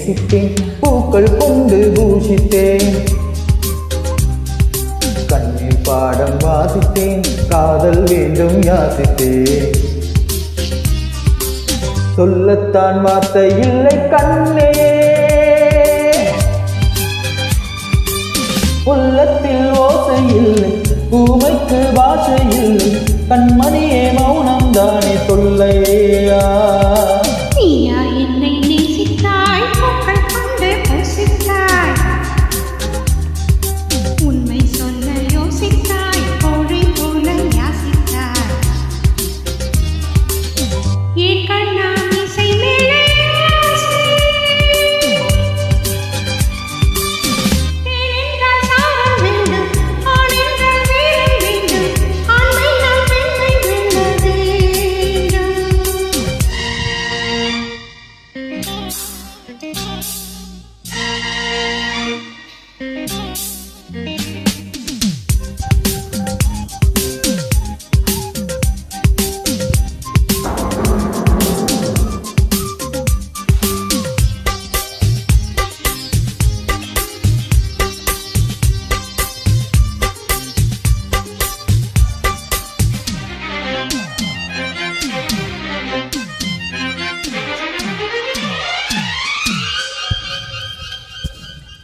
நேசித்தேன், பூக்கள் கொண்டு பூஷித்தேன். கண்ணீர் பாடம் வாசித்தேன், காதல் வேண்டும் யாசித்தேன். சொல்லத்தான் வார்த்தை இல்லை கண்ணே, உள்ளத்தில் ஓசை இல்லை, ஊமைக்கு பாஷை இல்லை, கண்மணியே மௌனம் தானே சொல்லையா. நீயா என்னை நேசித்தாய், பூக்கள் கொண்டு பூசித்தாய், உண்மை சொல்ல யோசித்தாய், கோழை போல யாசித்தாய். ஏன் கண்ணா இசை மேலே ஆசை, தேன் என்றால் சாரம் வேண்டும், ஆண் என்றால் வீரம் வேண்டும், ஆண்மை நான் பெண்ணை வெல்ல வேண்டும்.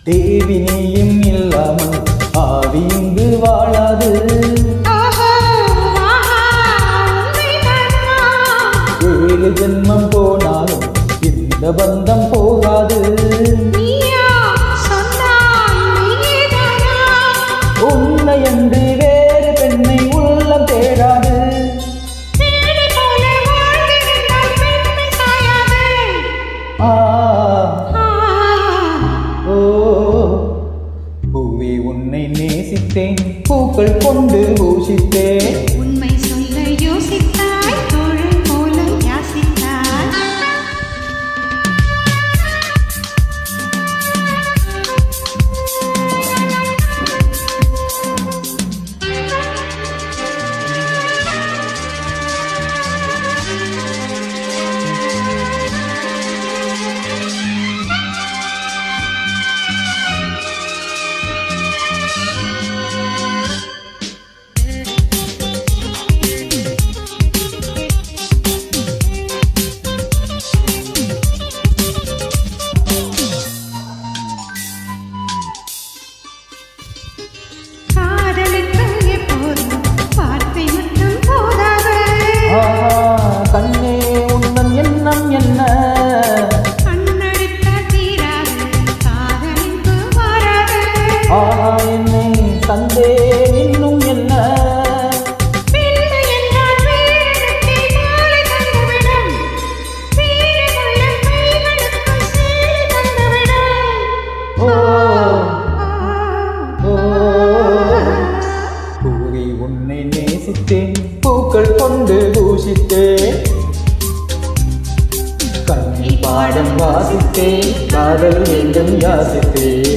தேவி நீயும் இல்லாமல் ஆவி இங்கு வாழாது. ஏழு ஜென்மம் போனாலும் இந்த பந்தம் போகாது. உன்னை என்று வேறு பெண்ணை உள்ளம் தேடாது. பூவே உன்னை நேசித்தேன், பூக்கள் கொண்டு பூஷித்தேன். உண்மை சொல்ல யோசித்தாய், கோழை போல யாசித்தாய். கண்ணே உன்னன் எண்ணம் என்ன? என்னை தந்தே இன்னும் என்ன? பூவை உன்னை நேசித்தேன், பூக்கள் கொண்டு பூஷித்தேன். கண்ணி பாடம் வாசித்தேன், காதல் வேண்டும் யாசித்தேன்.